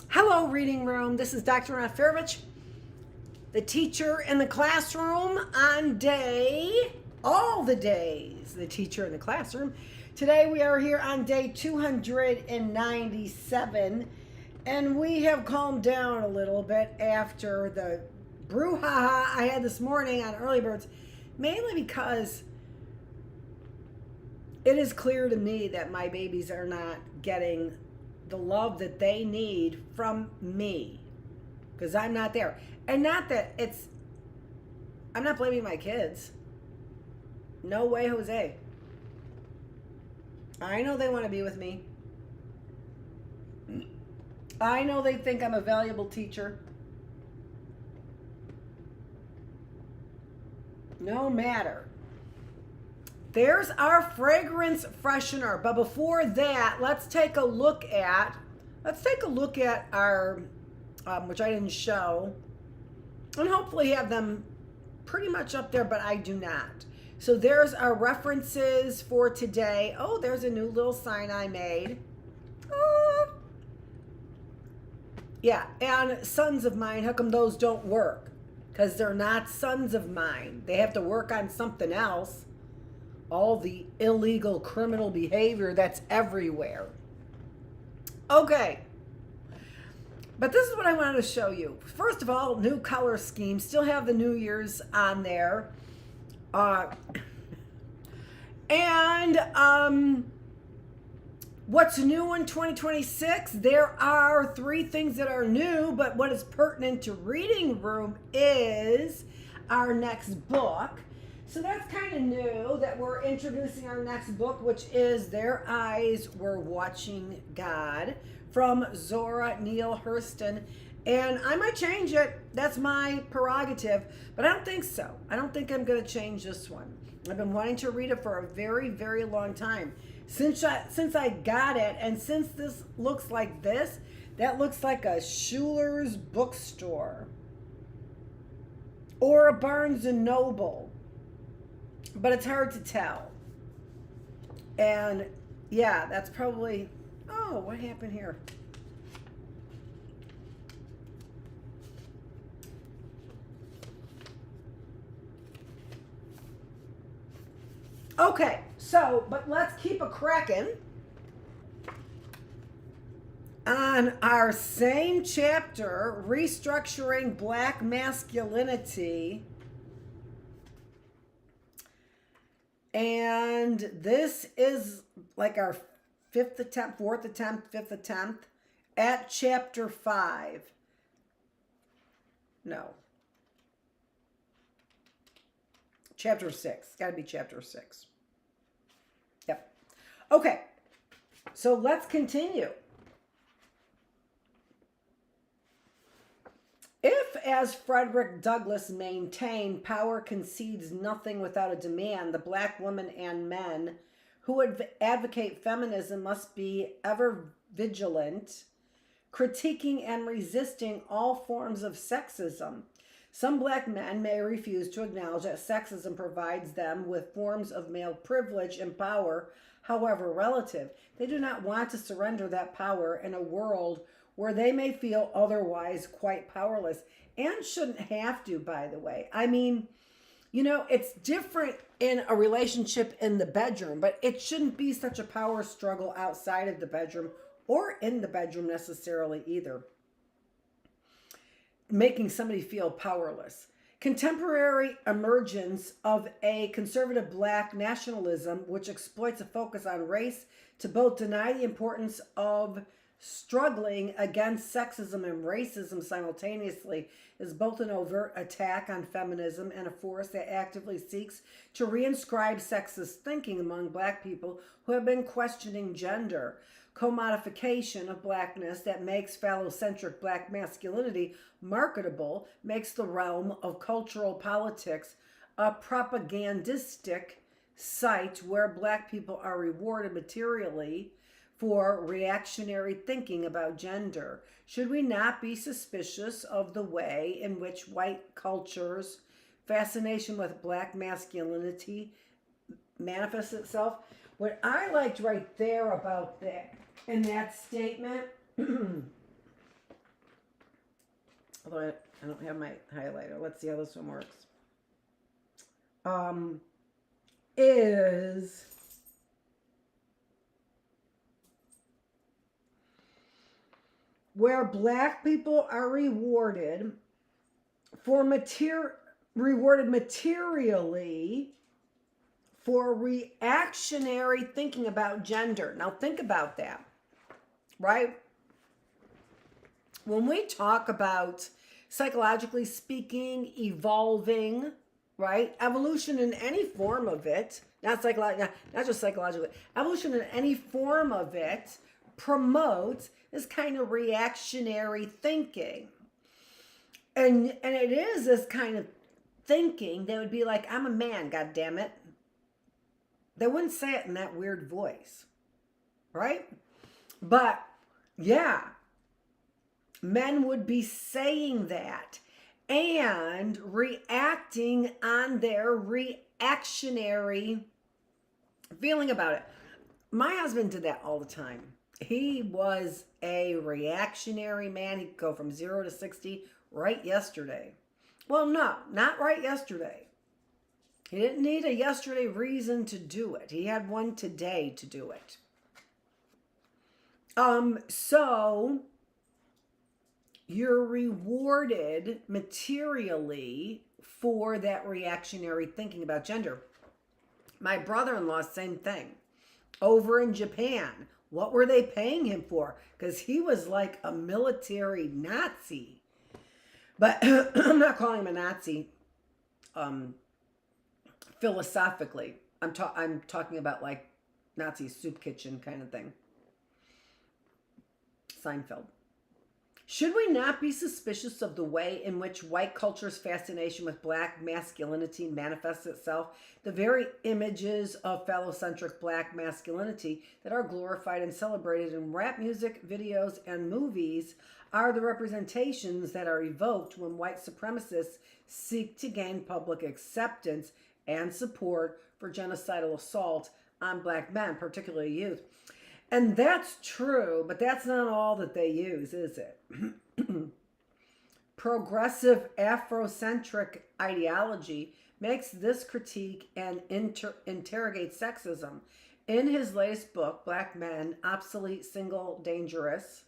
Hello, Reading Room. This is Dr. Annette Feravich, the teacher in the classroom on all the days, the teacher in the classroom. Today we are here on day 297, and we have calmed down a little bit after the brouhaha I had this morning on Early Birds, mainly because it is clear to me that my babies are not getting the love that they need from me, because I'm not there. And not that I'm not blaming my kids. No way, Jose. I know they want to be with me. I know they think I'm a valuable teacher. No matter. There's our fragrance freshener. But before that, let's take a look at our, which I didn't show, and hopefully have them pretty much up there, but I do not. So there's our references for today. Oh, there's a new little sign I made. Yeah, and sons of mine, how come those don't work? Because they're not sons of mine. They have to work on something else. All the illegal criminal behavior that's everywhere. Okay. But this is what I wanted to show you. First of all, new color scheme. Still have the New Year's on there. What's new in 2026? There are 3 things that are new, but what is pertinent to Reading Room is our next book. So that's kind of new that we're introducing our next book, which is Their Eyes Were Watching God from Zora Neale Hurston. And I might change it. That's my prerogative, but I don't think so. I don't think I'm going to change this one. I've been wanting to read it for a very, very long time. Since I got it, and since this looks like this, that looks like a Schuler's bookstore or a Barnes and Noble. But it's hard to tell. And yeah, that's probably, oh, what happened here? Okay, so, but let's keep a cracking on our same chapter, Restructuring Black Masculinity. And this is like our 4th attempt at chapter 5. No. Chapter 6. Got to be chapter 6. Yep. Okay. So let's continue. If, as Frederick Douglass maintained, power concedes nothing without a demand, the black women and men who would advocate feminism must be ever vigilant, critiquing and resisting all forms of sexism. Some black men may refuse to acknowledge that sexism provides them with forms of male privilege and power, however relative. They do not want to surrender that power in a world where they may feel otherwise quite powerless, and shouldn't have to, by the way. I mean, you know, it's different in a relationship in the bedroom, but it shouldn't be such a power struggle outside of the bedroom or in the bedroom necessarily either, making somebody feel powerless. Contemporary emergence of a conservative black nationalism, which exploits a focus on race to both deny the importance of struggling against sexism and racism simultaneously, is both an overt attack on feminism and a force that actively seeks to reinscribe sexist thinking among black people who have been questioning gender. Commodification of blackness that makes phallocentric black masculinity marketable makes the realm of cultural politics a propagandistic site where black people are rewarded materially for reactionary thinking about gender? Should we not be suspicious of the way in which white culture's fascination with black masculinity manifests itself? What I liked right there about that, in that statement, although I don't have my highlighter, let's see how this one works, is where black people are rewarded materially for reactionary thinking about gender. Now think about that, right? When we talk about, psychologically speaking, evolving, right? Evolution in any form of it, not just psychologically, evolution in any form of it promotes this kind of reactionary thinking. And it is this kind of thinking that would be like, I'm a man, God damn it. They wouldn't say it in that weird voice, right? But yeah, men would be saying that and reacting on their reactionary feeling about it. My husband did that all the time. He was a reactionary man. He'd go from 0 to 60 right yesterday. Well, no, not right yesterday. He didn't need a yesterday reason to do it. He had one today to do it. So you're rewarded materially for that reactionary thinking about gender. My brother-in-law, same thing. Over in Japan, what were they paying him for? Because he was like a military Nazi. But I'm not calling him a Nazi philosophically. I'm talking about like Nazi soup kitchen kind of thing. Seinfeld. Should we not be suspicious of the way in which white culture's fascination with black masculinity manifests itself? The very images of phallocentric black masculinity that are glorified and celebrated in rap music, videos, and movies are the representations that are evoked when white supremacists seek to gain public acceptance and support for genocidal assault on black men, particularly youth. And that's true, but that's not all that they use, is it? Progressive Afrocentric ideology makes this critique and interrogates sexism. In his latest book, Black Men, Obsolete, Single, Dangerous,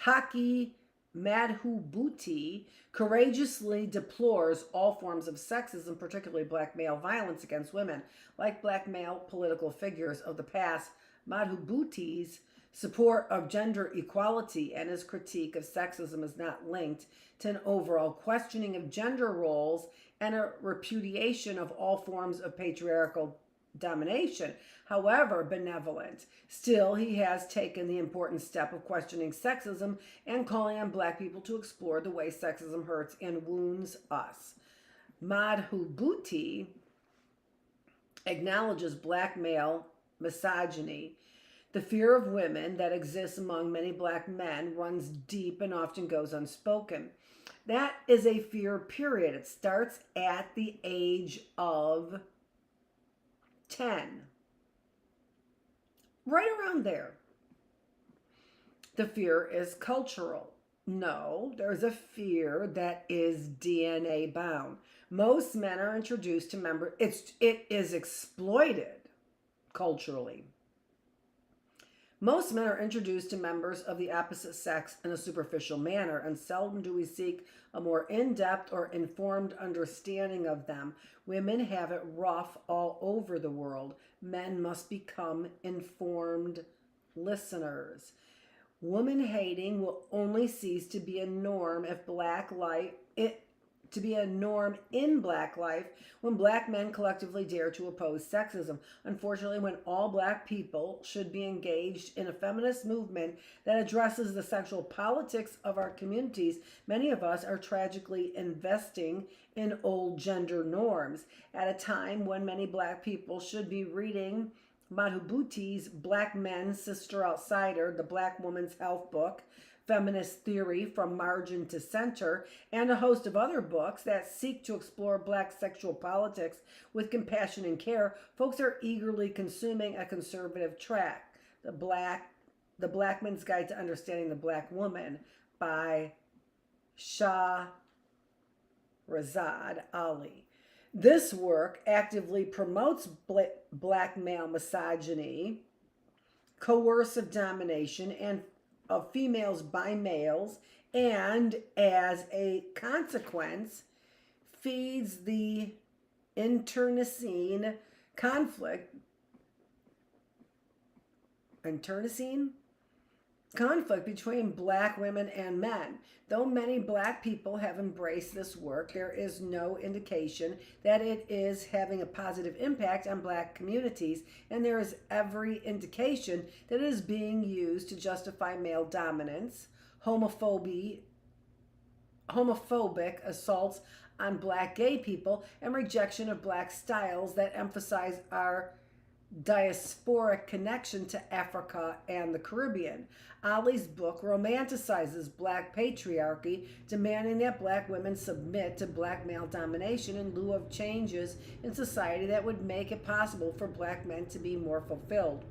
Haki Madhubuti courageously deplores all forms of sexism, particularly black male violence against women. Like black male political figures of the past, Madhubuti's support of gender equality and his critique of sexism is not linked to an overall questioning of gender roles and a repudiation of all forms of patriarchal domination, however benevolent. Still, he has taken the important step of questioning sexism and calling on black people to explore the way sexism hurts and wounds us. Madhubuti acknowledges black male misogyny. The fear of women that exists among many black men runs deep and often goes unspoken. That is a fear, period. It starts at the age of 10. Right around there. The fear is cultural. No, there's a fear that is DNA bound. Most men are introduced to members, it is exploited culturally. Most men are introduced to members of the opposite sex in a superficial manner, and seldom do we seek a more in-depth or informed understanding of them. Women have it rough all over the world. Men must become informed listeners. Woman hating will only cease to be a norm if in black life when black men collectively dare to oppose sexism. Unfortunately, when all black people should be engaged in a feminist movement that addresses the sexual politics of our communities, many of us are tragically investing in old gender norms at a time when many black people should be reading Madhubuti's Black Men, Sister Outsider, The Black Woman's Health Book, Feminist Theory from Margin to Center, and a host of other books that seek to explore black sexual politics with compassion and care, folks are eagerly consuming a conservative track. The Black Man's Guide to Understanding the Black Woman by Shahrazad Ali. This work actively promotes black male misogyny, coercive domination, and of females by males, and as a consequence feeds the internecine conflict between black women and men. Though many black people have embraced this work, there is no indication that it is having a positive impact on black communities, and there is every indication that it is being used to justify male dominance, homophobic assaults on black gay people, and rejection of black styles that emphasize our diasporic connection to Africa and the Caribbean. Ali's book romanticizes black patriarchy, demanding that black women submit to black male domination in lieu of changes in society that would make it possible for black men to be more fulfilled.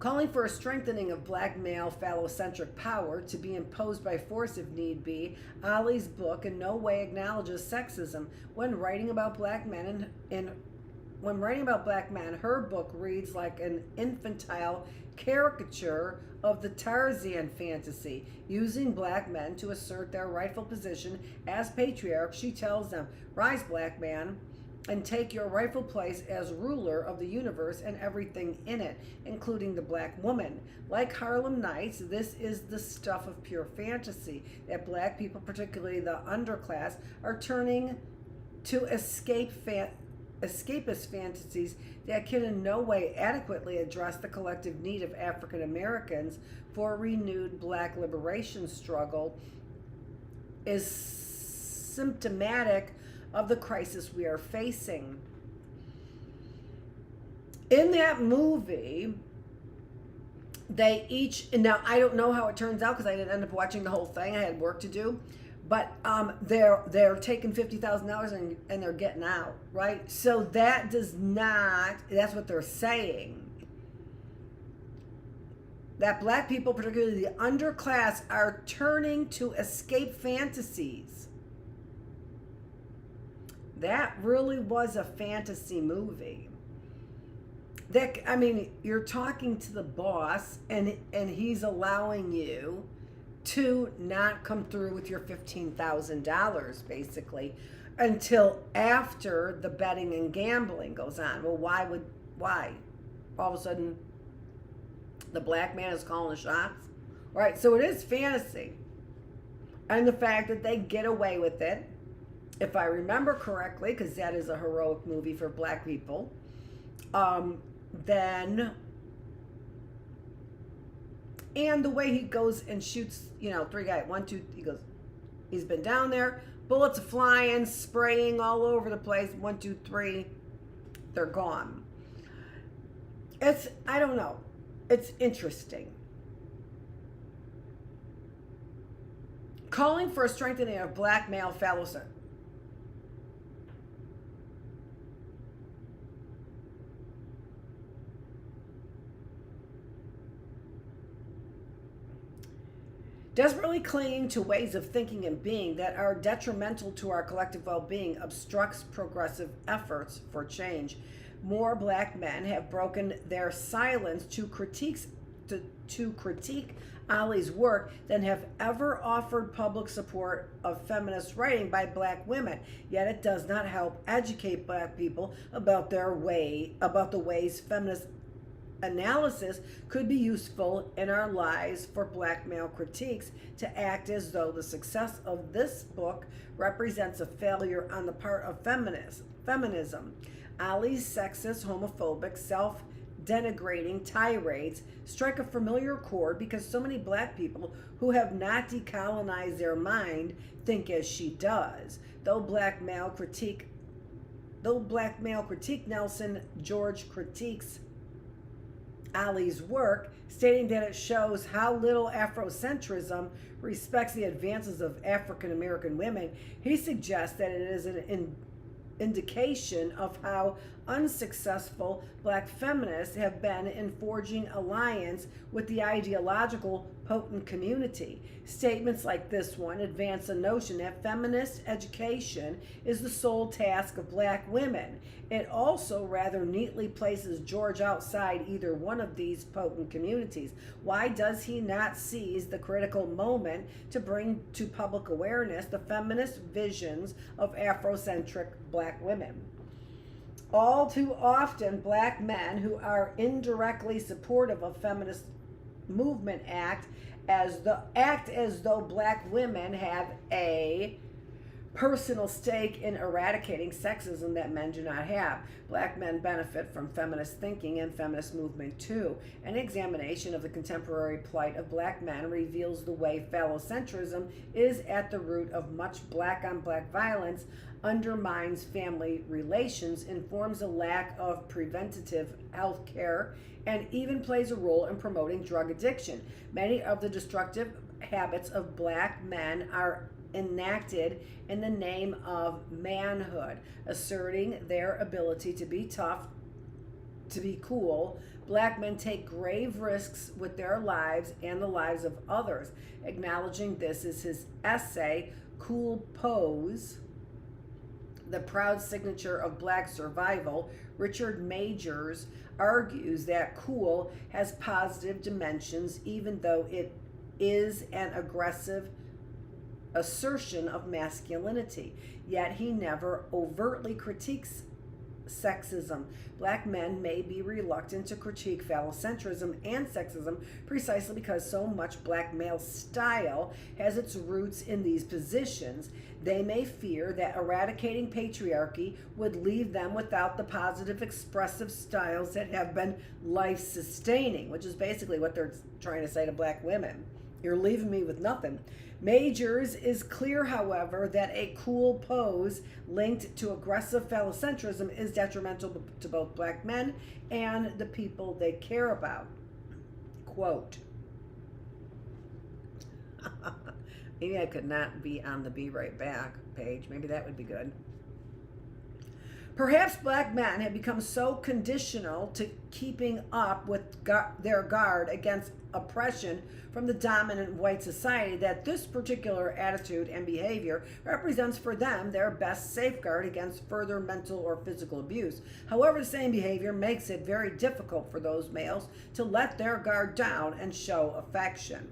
Calling for a strengthening of black male phallocentric power to be imposed by force if need be, Ali's book in no way acknowledges sexism. When writing about black men, her book reads like an infantile caricature of the Tarzan fantasy. Using black men to assert their rightful position as patriarchs, she tells them, "Rise, black man, and take your rightful place as ruler of the universe and everything in it, including the black woman." Like Harlem Nights, this is the stuff of pure fantasy that black people, particularly the underclass, are turning to escapist fantasies that can in no way adequately address the collective need of African Americans for a renewed black liberation struggle, is symptomatic of the crisis we are facing. In that movie, they each, now I don't know how it turns out because I didn't end up watching the whole thing, I had work to do, but they're taking $50,000 and they're getting out, right? So that does not, that's what they're saying. That black people, particularly the underclass, are turning to escape fantasies. That really was a fantasy movie. That, I mean, you're talking to the boss and he's allowing you to not come through with your $15,000 basically until after the betting and gambling goes on. Well, why? All of a sudden the black man is calling the shots? Right, so it is fantasy. And the fact that they get away with it, if I remember correctly, because that is a heroic movie for black people, then, and the way he goes and shoots, three guys, 1, 2, he goes, he's been down there, bullets are flying, spraying all over the place, 1, 2, 3, they're gone. I don't know, it's interesting. Calling for a strengthening of black male phallocentric. Desperately clinging to ways of thinking and being that are detrimental to our collective well-being obstructs progressive efforts for change. More black men have broken their silence to critique Ali's work than have ever offered public support of feminist writing by black women. Yet it does not help educate black people about the ways feminist analysis could be useful in our lives for black male critiques to act as though the success of this book represents a failure on the part of feminism. Ali's sexist, homophobic, self-denigrating tirades strike a familiar chord because so many black people who have not decolonized their mind think as she does. Though black male critique Though black male critique Nelson George critiques Ali's work, stating that it shows how little Afrocentrism respects the advances of African American women, he suggests that it is an indication of how unsuccessful black feminists have been in forging alliance with the ideological potent community. Statements like this one advance the notion that feminist education is the sole task of black women. It also rather neatly places George outside either one of these potent communities. Why does he not seize the critical moment to bring to public awareness the feminist visions of Afrocentric black women? All too often, black men who are indirectly supportive of feminist movement act as though black women have a personal stake in eradicating sexism that men do not have. Black men benefit from feminist thinking and feminist movement too. An examination of the contemporary plight of black men reveals the way phallocentrism is at the root of much black on black violence, undermines family relations, informs a lack of preventative health care, and even plays a role in promoting drug addiction. Many of the destructive habits of black men are enacted in the name of manhood, asserting their ability to be tough, to be cool. Black men take grave risks with their lives and the lives of others. Acknowledging this is his essay, Cool Pose, the proud signature of black survival. Richard Majors argues that cool has positive dimensions, even though it is an aggressive assertion of masculinity. Yet he never overtly critiques sexism. Black men may be reluctant to critique phallocentrism and sexism precisely because so much black male style has its roots in these positions. They may fear that eradicating patriarchy would leave them without the positive expressive styles that have been life-sustaining, which is basically what they're trying to say to black women. You're leaving me with nothing. Majors is clear, however, that a cool pose linked to aggressive phallocentrism is detrimental to both black men and the people they care about. Quote, maybe I could not be on the Be Right Back page. Maybe that would be good. Perhaps black men have become so conditional to keeping up with their guard against oppression from the dominant white society that this particular attitude and behavior represents for them their best safeguard against further mental or physical abuse. However, the same behavior makes it very difficult for those males to let their guard down and show affection.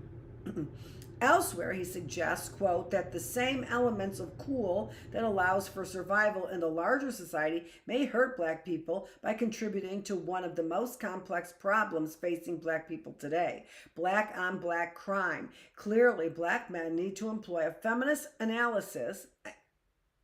Elsewhere, he suggests, quote, that the same elements of cool that allows for survival in the larger society may hurt black people by contributing to one of the most complex problems facing black people today, black on black crime. Clearly, black men need to employ a feminist analysis,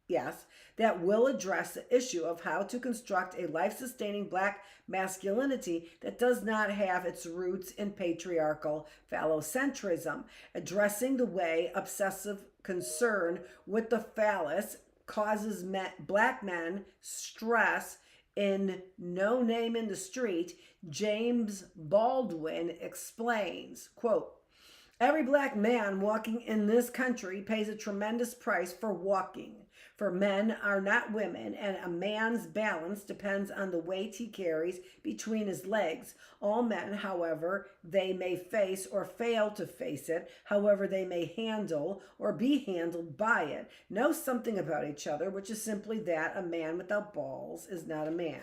yes, that will address the issue of how to construct a life-sustaining black masculinity that does not have its roots in patriarchal phallocentrism, addressing the way obsessive concern with the phallus causes black men stress. In No Name in the Street, James Baldwin explains, quote, every black man walking in this country pays a tremendous price for walking. For men are not women, and a man's balance depends on the weight he carries between his legs. All men, however they may face or fail to face it, however they may handle or be handled by it, know something about each other, which is simply that a man without balls is not a man.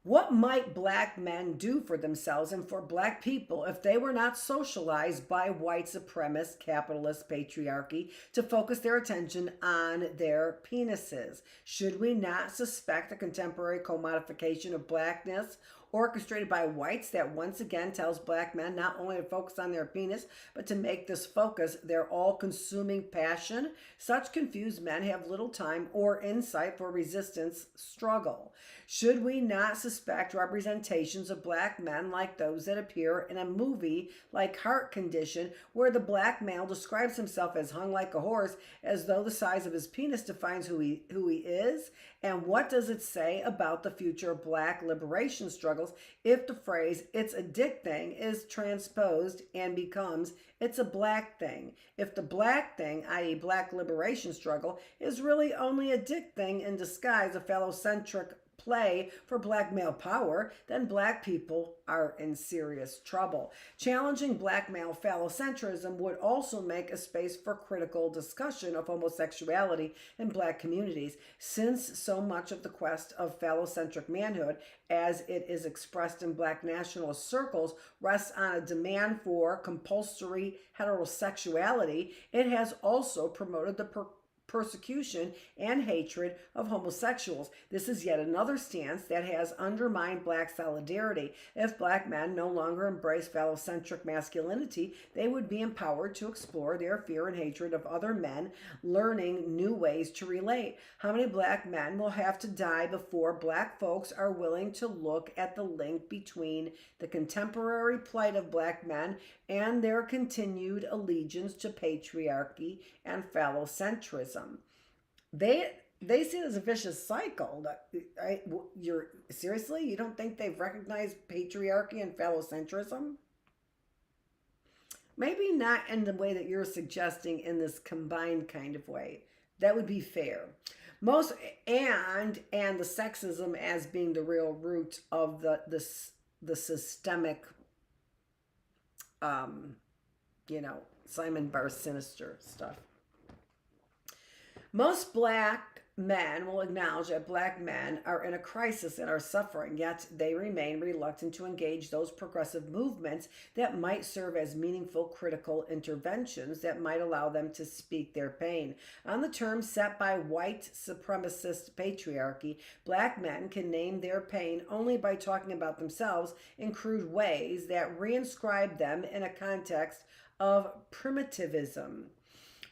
What might black men do for themselves and for black people if they were not socialized by white supremacist capitalist patriarchy to focus their attention on their penises? Should we not suspect a contemporary commodification of blackness orchestrated by whites that once again tells black men not only to focus on their penis, but to make this focus their all-consuming passion. Such confused men have little time or insight for resistance struggle. Should we not suspect representations of black men like those that appear in a movie like Heart Condition, where the black male describes himself as hung like a horse, as though the size of his penis defines who he is? And what does it say about the future of black liberation struggles if the phrase "it's a dick thing" is transposed and becomes "it's a black thing"? If the black thing, i.e. black liberation struggle, is really only a dick thing in disguise, a phallocentric play for black male power, then black people are in serious trouble. Challenging black male phallocentrism would also make a space for critical discussion of homosexuality in black communities, since so much of the quest of phallocentric manhood, as it is expressed in black nationalist circles, rests on a demand for compulsory heterosexuality. It has also promoted the persecution and hatred of homosexuals. This is yet another stance that has undermined black solidarity. If black men no longer embrace phallocentric masculinity, they would be empowered to explore their fear and hatred of other men, learning new ways to relate. How many black men will have to die before black folks are willing to look at the link between the contemporary plight of black men and their continued allegiance to patriarchy and phallocentrism? They see it as a vicious cycle. Seriously, you don't think they've recognized patriarchy and phallocentrism? Maybe not in the way that you're suggesting, in this combined kind of way. That would be fair. And the sexism as being the real root of the systemic Simon Bar Sinister stuff. Most black men will acknowledge that black men are in a crisis and are suffering, yet they remain reluctant to engage those progressive movements that might serve as meaningful critical interventions that might allow them to speak their pain. On the terms set by white supremacist patriarchy, black men can name their pain only by talking about themselves in crude ways that reinscribe them in a context of primitivism.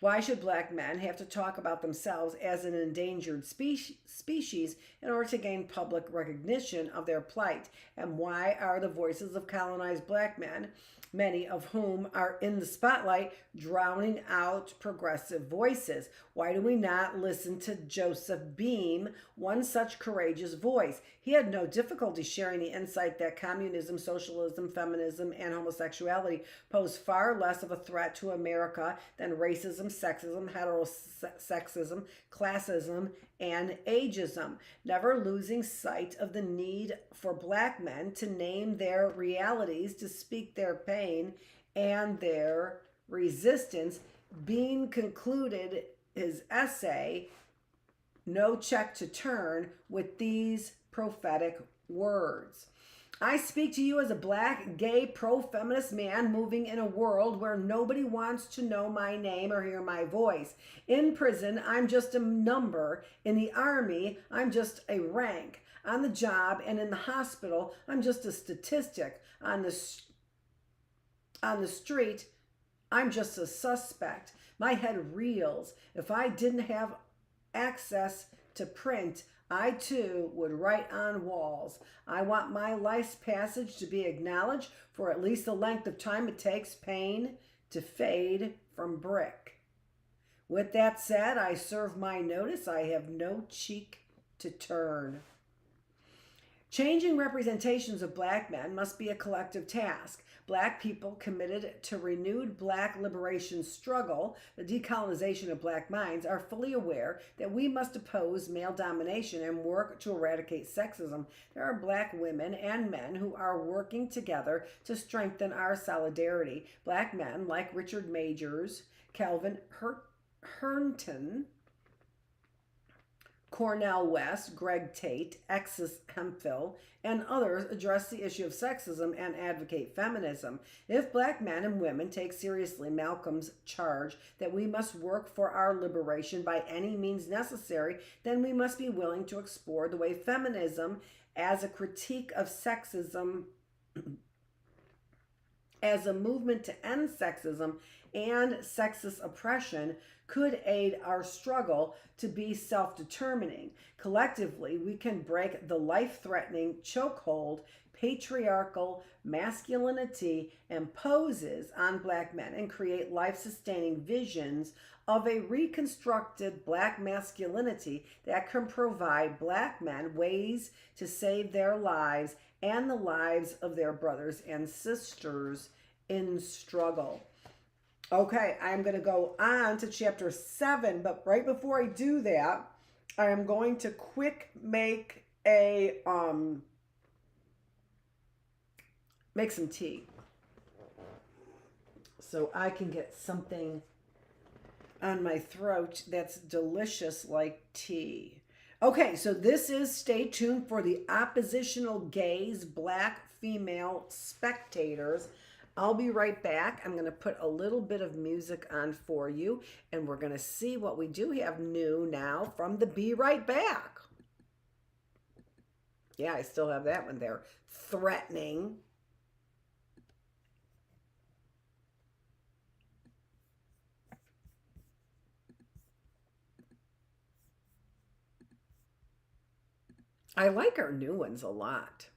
Why should black men have to talk about themselves as an endangered species in order to gain public recognition of their plight? And why are the voices of colonized black men, many of whom are in the spotlight, drowning out progressive voices? Why do we not listen to Joseph Beam, one such courageous voice? He had no difficulty sharing the insight that communism, socialism, feminism, and homosexuality pose far less of a threat to America than racism, sexism, heterosexism, classism, and ageism, never losing sight of the need for black men to name their realities, to speak their pain and their resistance. Bean concluded his essay, No Check to Turn, with these prophetic words. I speak to you as a black, gay, pro-feminist man moving in a world where nobody wants to know my name or hear my voice. In prison, I'm just a number. In the army, I'm just a rank. On the job and in the hospital, I'm just a statistic. On the street, I'm just a suspect. My head reels. If I didn't have access to print, I too would write on walls. I want my life's passage to be acknowledged for at least the length of time it takes pain to fade from brick. With that said, I serve my notice. I have no cheek to turn. Changing representations of black men must be a collective task. Black people committed to renewed black liberation struggle, the decolonization of black minds, are fully aware that we must oppose male domination and work to eradicate sexism. There are black women and men who are working together to strengthen our solidarity. Black men like Richard Majors, Calvin Hernton, Cornel West, Greg Tate, Exis Hemphill, and others address the issue of sexism and advocate feminism. If black men and women take seriously Malcolm's charge that we must work for our liberation by any means necessary, then we must be willing to explore the way feminism as a critique of sexism, as a movement to end sexism and sexist oppression, could aid our struggle to be self-determining. Collectively, we can break the life-threatening chokehold patriarchal masculinity imposes on Black men and create life-sustaining visions of a reconstructed Black masculinity that can provide Black men ways to save their lives and the lives of their brothers and sisters in struggle. Okay, I'm going to go on to chapter 7, but right before I do that, I am going to make some tea so I can get something on my throat that's delicious like tea. Okay, so this is Stay Tuned for the Oppositional Gaze Black Female Spectators. I'll be right back. I'm going to put a little bit of music on for you, and we're going to see what we do have new now from the Be Right Back. Yeah, I still have that one there. Threatening. I like our new ones a lot.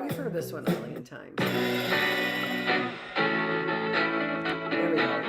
We've heard this one a million times. There we go.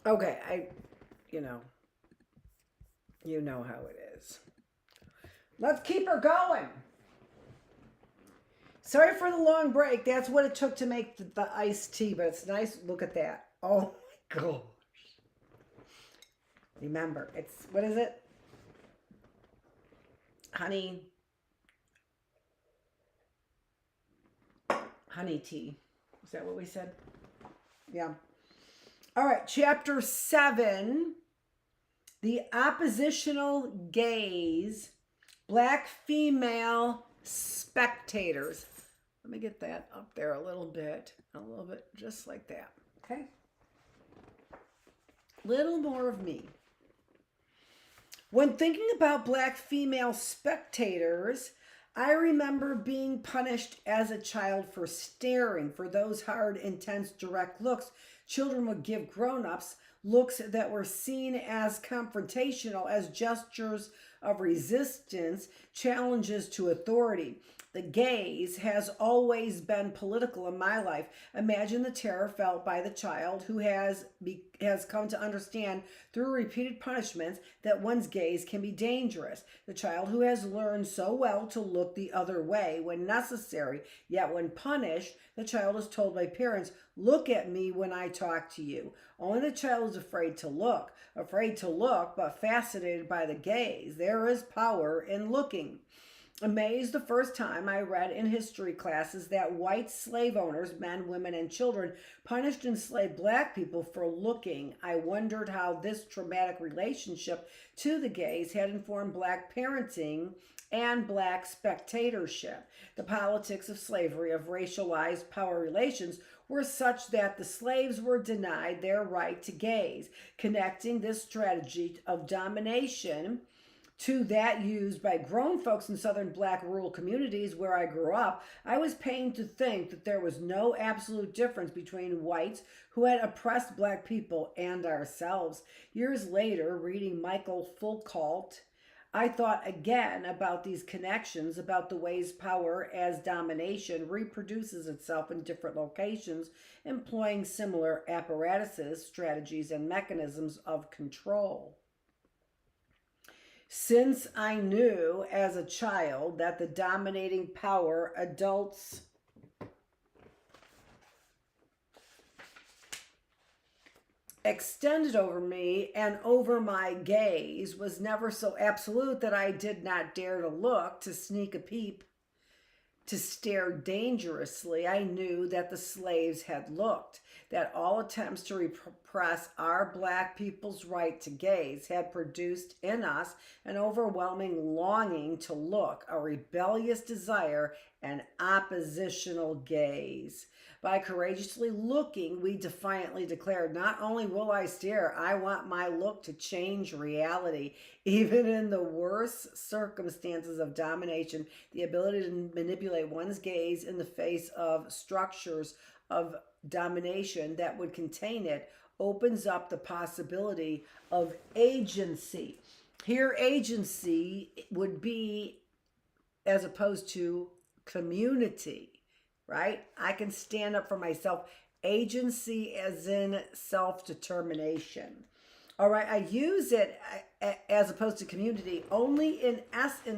Okay, you know, you know how it is. Let's keep her going. Sorry for the long break. That's what it took to make the iced tea, but it's nice. Look at that. Oh my gosh. Remember, it's, what is it? Honey tea. Is that what we said? Yeah. All right, chapter 7. The oppositional gaze. Black female spectators. Let me get that up there a little bit, just like that. Okay? Little more of me. When thinking about black female spectators, I remember being punished as a child for staring. For those hard, intense, direct looks, children would give grown-ups looks that were seen as confrontational, as gestures of resistance, challenges to authority. The gaze has always been political in my life. Imagine the terror felt by the child who has come to understand through repeated punishments that one's gaze can be dangerous. The child who has learned so well to look the other way when necessary, yet when punished, the child is told by parents, "Look at me when I talk to you." Only the child is afraid to look, but fascinated by the gaze. There is power in looking. Amazed the first time I read in history classes that white slave owners, men, women, and children, punished enslaved black people for looking. I wondered how this traumatic relationship to the gaze had informed black parenting and black spectatorship. The politics of slavery, of racialized power relations, were such that the slaves were denied their right to gaze. Connecting this strategy of domination to that used by grown folks in southern black rural communities where I grew up, I was pained to think that there was no absolute difference between whites who had oppressed black people and ourselves. Years later, reading Michael Foucault, I thought again about these connections, about the ways power as domination reproduces itself in different locations, employing similar apparatuses, strategies, and mechanisms of control. Since I knew as a child that the dominating power adults extended over me and over my gaze was never so absolute that I did not dare to look, to sneak a peep, to stare dangerously, I knew that the slaves had looked, that all attempts to repress our black people's right to gaze had produced in us an overwhelming longing to look, a rebellious desire, an oppositional gaze. By courageously looking, we defiantly declared, not only will I stare, I want my look to change reality. Even in the worst circumstances of domination, the ability to manipulate one's gaze in the face of structures of domination that would contain it opens up the possibility of agency. Here, agency would be as opposed to community. Right? I can stand up for myself. Agency as in self-determination. All right, I use it as opposed to community only in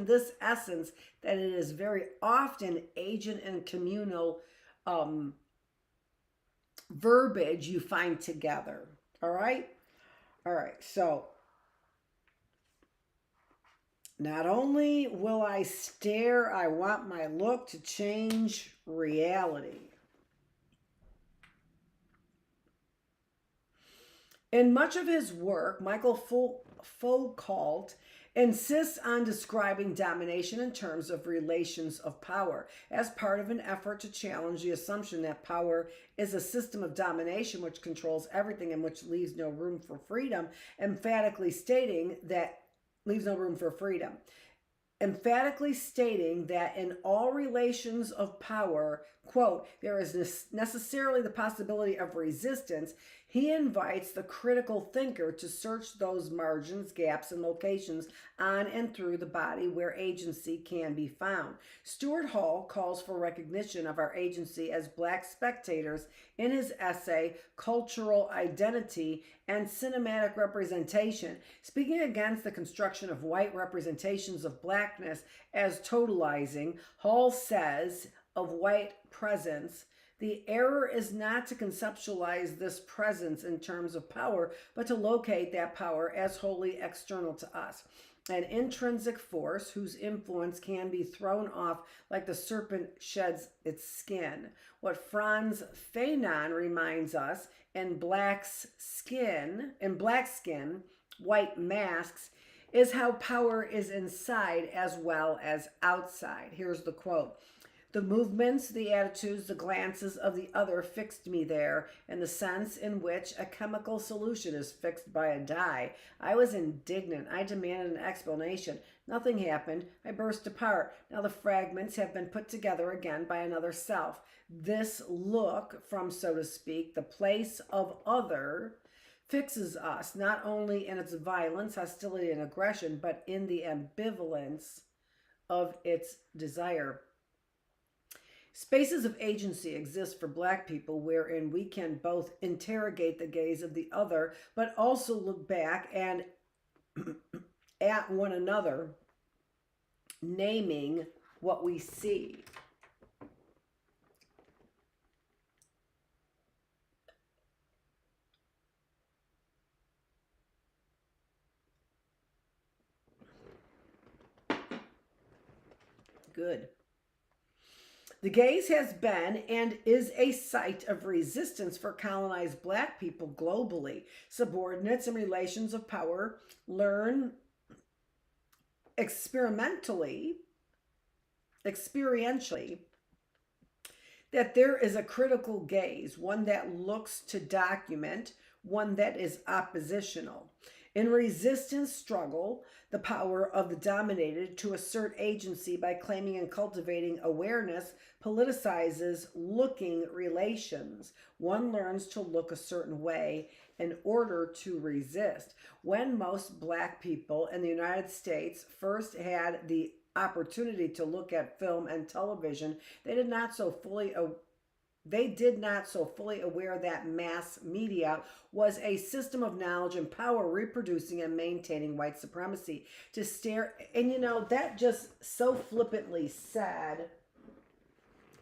this essence that it is very often agent and communal verbiage you find together. All right? All right, so not only will I stare, I want my look to change reality. In much of his work, Michael Foucault insists on describing domination in terms of relations of power as part of an effort to challenge the assumption that power is a system of domination which controls everything and which leaves no room for freedom, emphatically stating that emphatically stating that in all relations of power, quote, there is necessarily the possibility of resistance, he invites the critical thinker to search those margins, gaps, and locations on and through the body where agency can be found. Stuart Hall calls for recognition of our agency as Black spectators in his essay, Cultural Identity and Cinematic Representation, speaking against the construction of white representations of Blackness as totalizing. Hall says of white presence, the error is not to conceptualize this presence in terms of power, but to locate that power as wholly external to us. An intrinsic force whose influence can be thrown off like the serpent sheds its skin. What Franz Fanon reminds us in Black Skin, White Masks, is how power is inside as well as outside. Here's the quote. The movements, the attitudes, the glances of the other fixed me there in the sense in which a chemical solution is fixed by a dye. I was indignant. I demanded an explanation. Nothing happened. I burst apart. Now the fragments have been put together again by another self. This look from, so to speak, the place of other fixes us, not only in its violence, hostility, and aggression, but in the ambivalence of its desire. Spaces of agency exist for Black people wherein we can both interrogate the gaze of the other, but also look back and at one another, naming what we see. Good. The gaze has been and is a site of resistance for colonized Black people globally. Subordinates and relations of power learn experientially, that there is a critical gaze, one that looks to document, one that is oppositional. In resistance struggle, the power of the dominated to assert agency by claiming and cultivating awareness politicizes looking relations. One learns to look a certain way in order to resist. When most Black people in the United States first had the opportunity to look at film and television, they did not so fully aware that mass media was a system of knowledge and power reproducing and maintaining white supremacy. To stare, and that just so flippantly said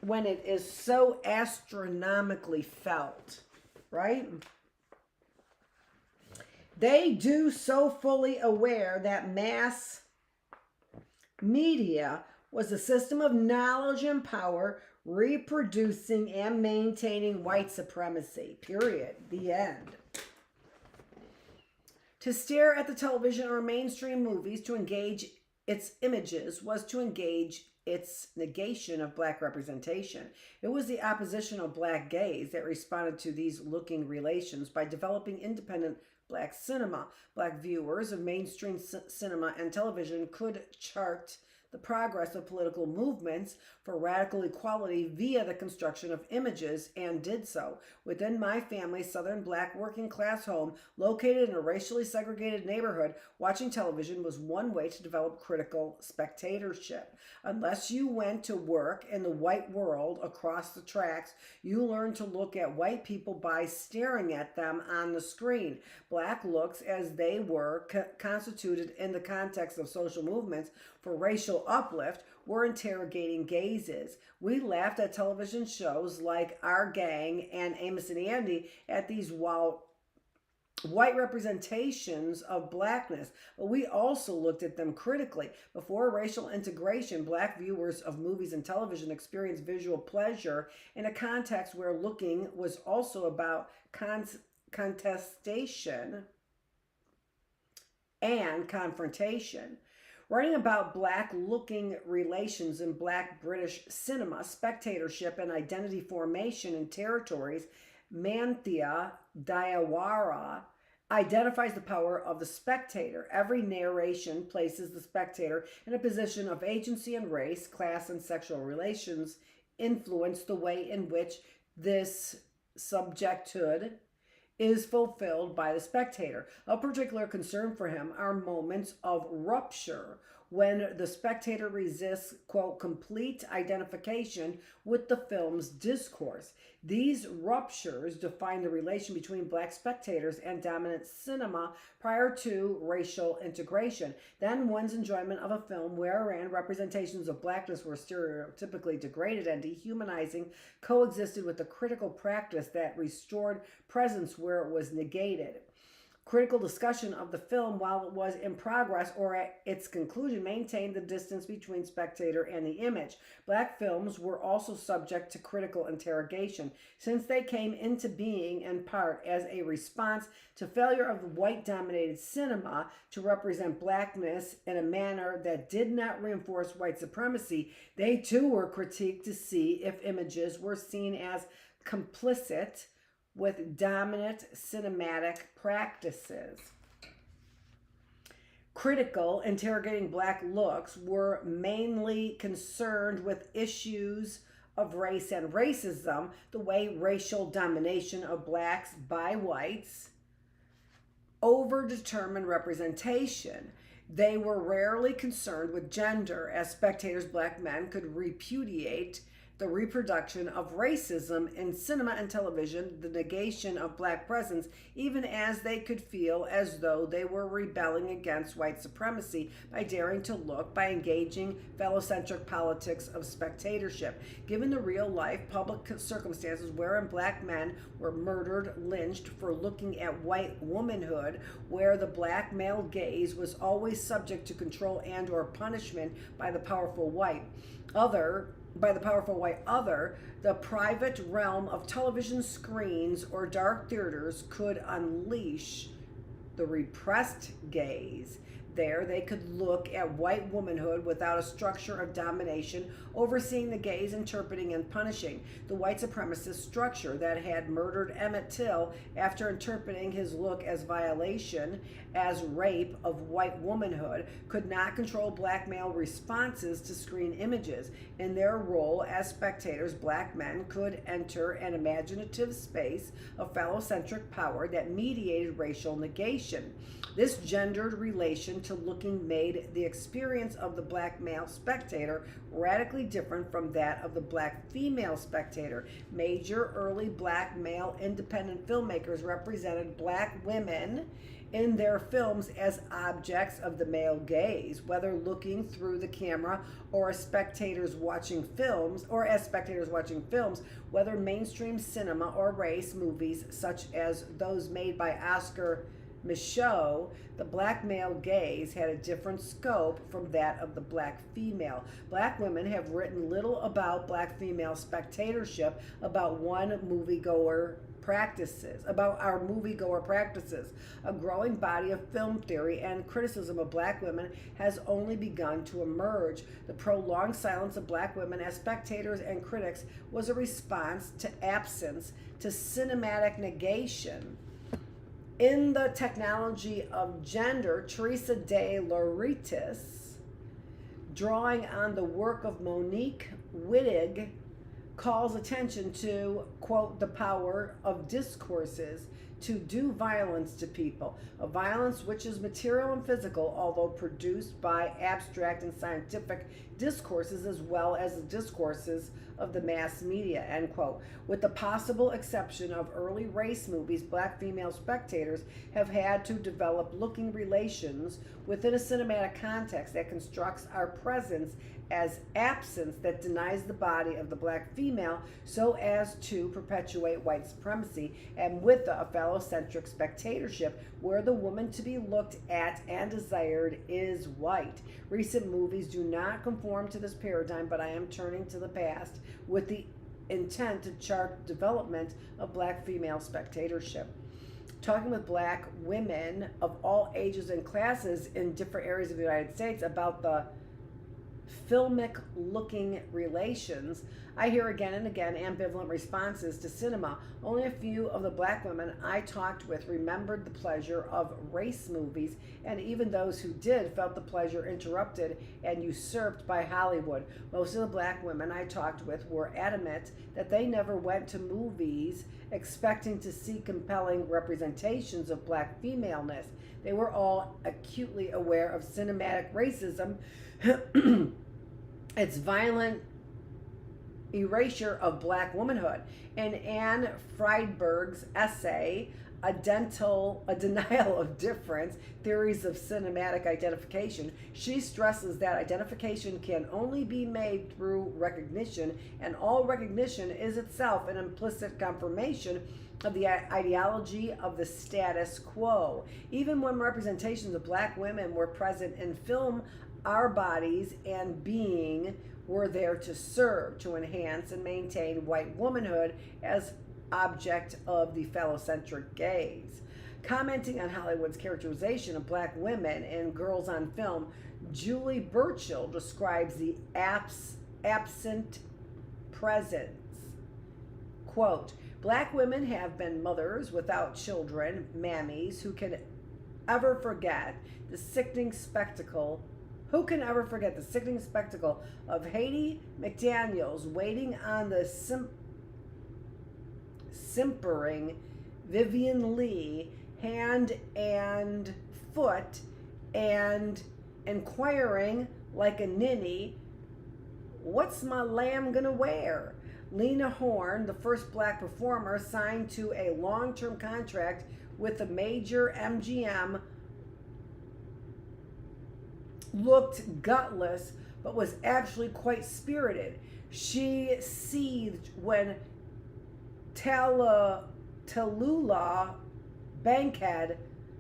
when it is so astronomically felt, right? They do so fully aware that mass media was a system of knowledge and power reproducing and maintaining white supremacy, period. The end. To stare at the television or mainstream movies to engage its images was to engage its negation of Black representation. It was the oppositional Black gaze that responded to these looking relations by developing independent Black cinema. Black viewers of mainstream cinema and television could chart the progress of political movements for radical equality via the construction of images, and did so. Within my family's Southern Black working class home, located in a racially segregated neighborhood, watching television was one way to develop critical spectatorship. Unless you went to work in the white world across the tracks, you learned to look at white people by staring at them on the screen. Black looks, as they were constituted in the context of social movements for racial uplift, were interrogating gazes. We laughed at television shows like Our Gang and Amos and Andy at these white representations of Blackness, but we also looked at them critically. Before racial integration, Black viewers of movies and television experienced visual pleasure in a context where looking was also about contestation and confrontation. Writing about Black looking relations in Black British cinema, spectatorship, and identity formation in territories, Manthia Diawara identifies the power of the spectator. Every narration places the spectator in a position of agency and race, class, and sexual relations influence the way in which this subjecthood is fulfilled by the spectator. A particular concern for him are moments of rupture when the spectator resists, quote, complete identification with the film's discourse. These ruptures define the relation between black spectators and dominant cinema prior to racial integration. Then one's enjoyment of a film wherein representations of blackness were stereotypically degraded and dehumanizing coexisted with the critical practice that restored presence where it was negated. Critical discussion of the film while it was in progress or at its conclusion maintained the distance between spectator and the image. Black films were also subject to critical interrogation, since they came into being in part as a response to failure of white-dominated cinema to represent blackness in a manner that did not reinforce white supremacy. They too were critiqued to see if images were seen as complicit with dominant cinematic practices. Critical, interrogating black looks were mainly concerned with issues of race and racism, the way racial domination of blacks by whites overdetermined representation. They were rarely concerned with gender, as spectators, black men, could repudiate the reproduction of racism in cinema and television, the negation of black presence, even as they could feel as though they were rebelling against white supremacy by daring to look, by engaging phallocentric politics of spectatorship. Given the real-life public circumstances wherein black men were murdered, lynched for looking at white womanhood, where the black male gaze was always subject to control and or punishment by the powerful white other, the private realm of television screens or dark theaters could unleash the repressed gaze. There, they could look at white womanhood without a structure of domination, overseeing the gaze, interpreting, and punishing. The white supremacist structure that had murdered Emmett Till after interpreting his look as violation, as rape of white womanhood, could not control black male responses to screen images. In their role as spectators, black men could enter an imaginative space of phallocentric power that mediated racial negation. This gendered relation to looking made the experience of the black male spectator radically different from that of the black female spectator. Major early black male independent filmmakers represented black women in their films as objects of the male gaze, whether looking through the camera or as spectators watching films, whether mainstream cinema or race movies such as those made by Oscar Michaud, the black male gaze had a different scope from that of the black female. Black women have written little about black female spectatorship, about our moviegoer practices. A growing body of film theory and criticism of black women has only begun to emerge. The prolonged silence of black women as spectators and critics was a response to absence, to cinematic negation. In The Technology of Gender, Teresa de Lauretis, drawing on the work of Monique Wittig, calls attention to, quote, the power of discourses to do violence to people, a violence which is material and physical, although produced by abstract and scientific discourses as well as the discourses of the mass media, end quote. With the possible exception of early race movies, black female spectators have had to develop looking relations within a cinematic context that constructs our presence as absence that denies the body of the black female so as to perpetuate white supremacy, and with a phallocentric spectatorship where the woman to be looked at and desired is white. Recent movies do not conform to this paradigm, but I am turning to the past with the intent to chart development of black female spectatorship. Talking with black women of all ages and classes in different areas of the United States about the filmic looking relations, I hear again and again ambivalent responses to cinema. Only a few of the black women I talked with remembered the pleasure of race movies, and even those who did felt the pleasure interrupted and usurped by Hollywood. Most of the black women I talked with were adamant that they never went to movies expecting to see compelling representations of black femaleness. They were all acutely aware of cinematic racism, its violent erasure of black womanhood. In Anne Friedberg's essay, a Denial of Difference, Theories of Cinematic Identification, she stresses that identification can only be made through recognition, and all recognition is itself an implicit confirmation of the ideology of the status quo. Even when representations of black women were present in film, our bodies and being were there to serve, to enhance and maintain white womanhood as object of the phallocentric gaze. Commenting on Hollywood's characterization of black women and girls on film, Julie Burchill describes the absent presence. Quote, black women have been mothers without children, mammies, who can ever forget the sickening spectacle of Hattie McDaniels waiting on the simpering Vivian Lee hand and foot and inquiring like a ninny, what's my lamb gonna wear? Lena Horne, the first black performer signed to a long-term contract with a major MGM, looked gutless but was actually quite spirited. She seethed when Tallulah Bankhead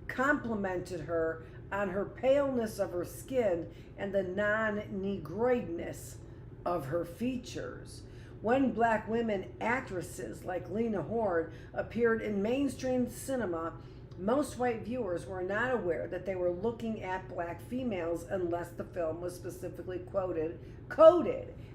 complimented her on her paleness of her skin and the non-negroidness of her features. When black women actresses like Lena Horne appeared in mainstream cinema, most white viewers were not aware that they were looking at black females unless the film was specifically coded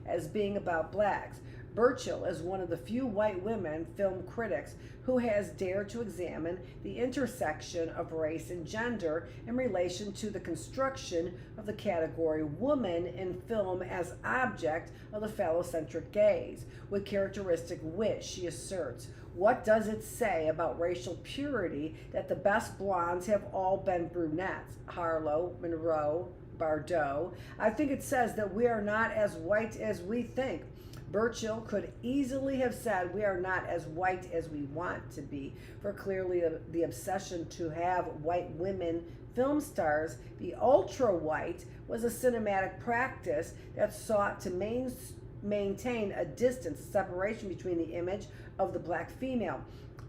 as being about blacks. Burchill is one of the few white women film critics who has dared to examine the intersection of race and gender in relation to the construction of the category woman in film as object of the phallocentric gaze. With characteristic wit, she asserts, what does it say about racial purity that the best blondes have all been brunettes? Harlow, Monroe, Bardot. I think it says that we are not as white as we think. Burchill could easily have said we are not as white as we want to be, for clearly the obsession to have white women film stars, the ultra-white, was a cinematic practice that sought to maintain a distance, a separation between the image of the black female,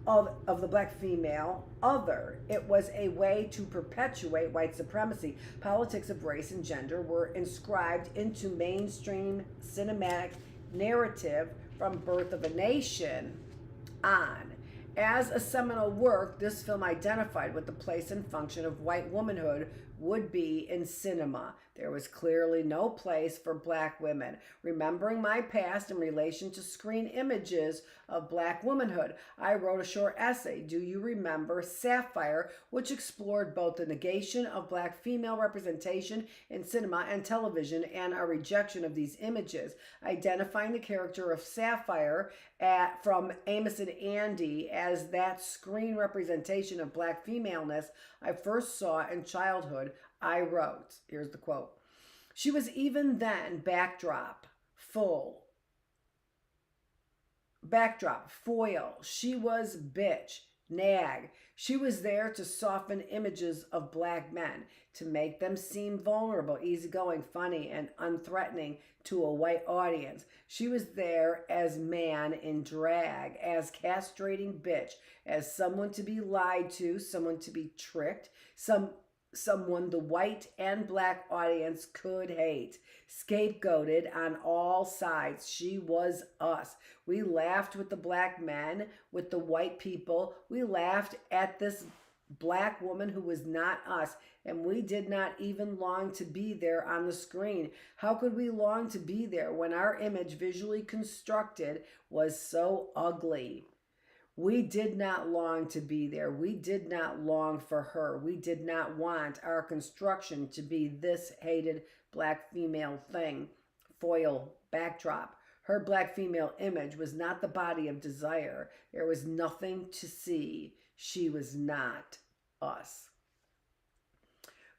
of the black female other. It was a way to perpetuate white supremacy. Politics of race and gender were inscribed into mainstream cinematic narrative from Birth of a Nation on. As a seminal work, this film identified what the place and function of white womanhood would be in cinema. There was clearly no place for black women. Remembering my past in relation to screen images of black womanhood, I wrote a short essay, Do You Remember Sapphire, which explored both the negation of black female representation in cinema and television and our rejection of these images, identifying the character of Sapphire from Amos and Andy as that screen representation of black femaleness I first saw in childhood. I wrote, here's the quote, she was even then backdrop, foil. She was bitch, nag. She was there to soften images of black men, to make them seem vulnerable, easygoing, funny, and unthreatening to a white audience. She was there as man in drag, as castrating bitch, as someone to be lied to, someone to be tricked, someone the white and black audience could hate, scapegoated on all sides. She was us. We laughed with the black men, with the white people. We laughed at this black woman who was not us, and we did not even long to be there on the screen. How could we long to be there when our image, visually constructed, was so ugly? We did not long to be there. We did not long for her. We did not want our construction to be this hated black female thing. Foil backdrop. Her black female image was not the body of desire. There was nothing to see. She was not us.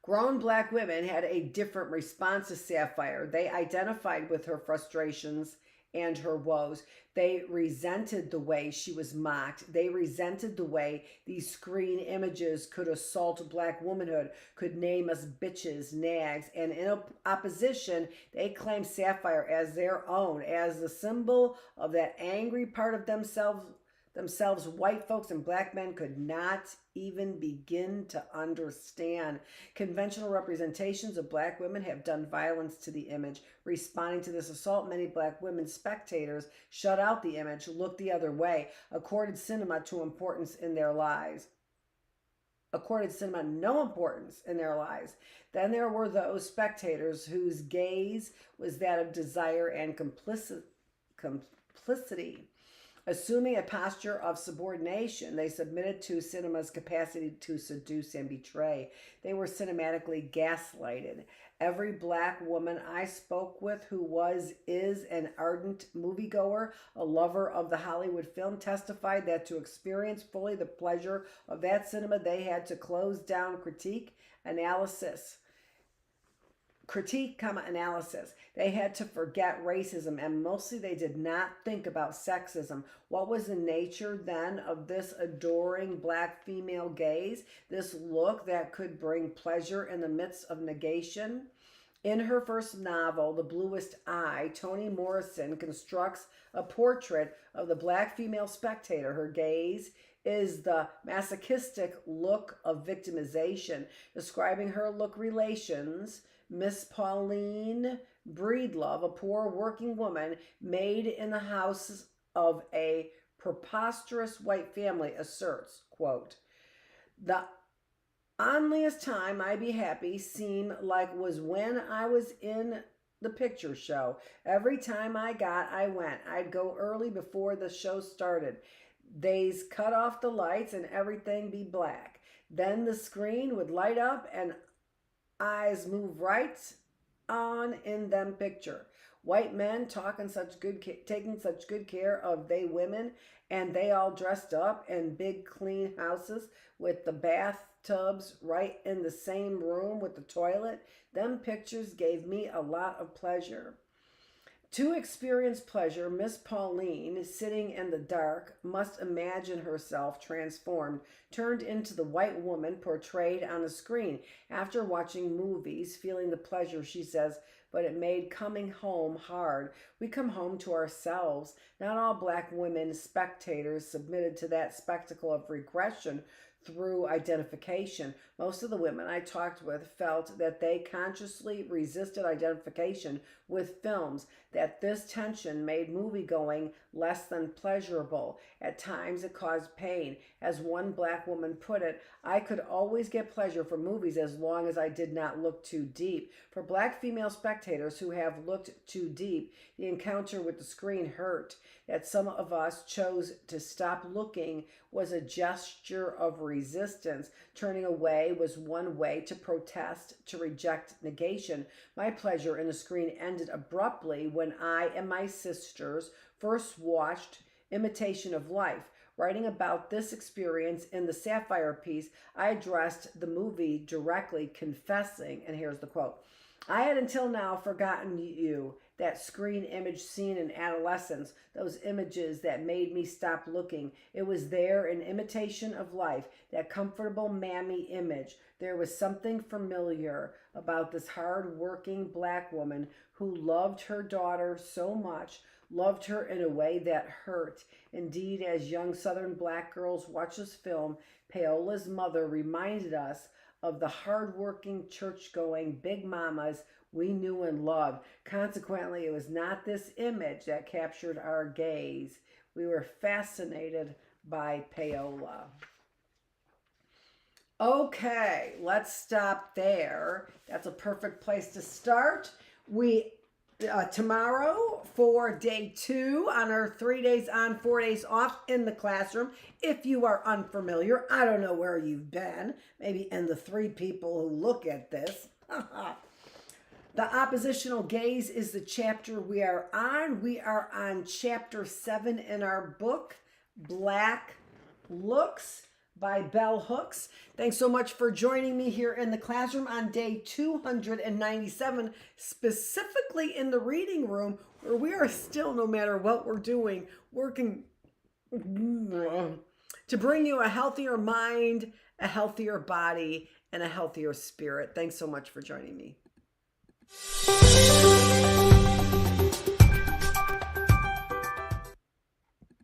Grown black women had a different response to Sapphire. They identified with her frustrations and her woes. They resented the way she was mocked. They resented the way these screen images could assault black womanhood, could name us bitches, nags, and in opposition, they claimed Sapphire as their own, as the symbol of that angry part of themselves white folks and black men could not even begin to understand. Conventional representations of black women have done violence to the image. Responding to this assault, many black women spectators shut out the image, looked the other way, accorded cinema no importance in their lives. Then there were those spectators whose gaze was that of desire and complicity. Assuming a posture of subordination, they submitted to cinema's capacity to seduce and betray. They were cinematically gaslighted. Every black woman I spoke with who is an ardent moviegoer, a lover of the Hollywood film, testified that to experience fully the pleasure of that cinema, they had to close down critique, analysis. They had to forget racism, and mostly they did not think about sexism. What was the nature then of this adoring black female gaze, this look that could bring pleasure in the midst of negation? In her first novel, The Bluest Eye, Toni Morrison constructs a portrait of the black female spectator. Her gaze is the masochistic look of victimization. Describing her look relations, Miss Pauline Breedlove, a poor working woman, maid in the house of a preposterous white family, asserts, quote, "The onliest time I be happy seem like was when I was in the picture show. Every time I went. I'd go early before the show started. They's cut off the lights and everything be black. Then the screen would light up and eyes move right on in them picture. White men taking such good care of they women, and they all dressed up in big clean houses with the bathtubs right in the same room with the toilet. Them pictures gave me a lot of pleasure." To experience pleasure, Miss Pauline, sitting in the dark, must imagine herself transformed, turned into the white woman portrayed on the screen. After watching movies, feeling the pleasure, she says, "But it made coming home hard. We come home to ourselves." Not all black women spectators submitted to that spectacle of regression through identification. Most of the women I talked with felt that they consciously resisted identification with films, that this tension made movie-going less than pleasurable. At times it caused pain. As one black woman put it, "I could always get pleasure from movies as long as I did not look too deep." For black female spectators who have looked too deep, the encounter with the screen hurt. That some of us chose to stop looking was a gesture of resistance. Turning away was one way to protest, to reject negation. My pleasure in the screen ended abruptly when I and my sisters first watched Imitation of Life. Writing about this experience in the Sapphire piece, I addressed the movie directly, confessing, and here's the quote, "I had until now forgotten you, that screen image seen in adolescence, those images that made me stop looking. It was there in Imitation of Life, that comfortable mammy image. There was something familiar about this hard-working black woman who loved her daughter so much, loved her in a way that hurt. Indeed, as young Southern black girls watched this film, Paola's mother reminded us of the hard-working, church-going big mamas we knew and loved. Consequently, it was not this image that captured our gaze. We were fascinated by Paola." Okay, let's stop there. That's a perfect place to start. We tomorrow for day 2 on our 3 days on, 4 days off in the classroom. If you are unfamiliar, I don't know where you've been, maybe in the 3 people who look at this. The oppositional gaze is the chapter we are on. We are on chapter 7 in our book, Black Looks by Bell Hooks. Thanks so much for joining me here in the classroom on day 297, specifically in the reading room, where we are still, no matter what we're doing, working to bring you a healthier mind, a healthier body, and a healthier spirit. Thanks so much for joining me.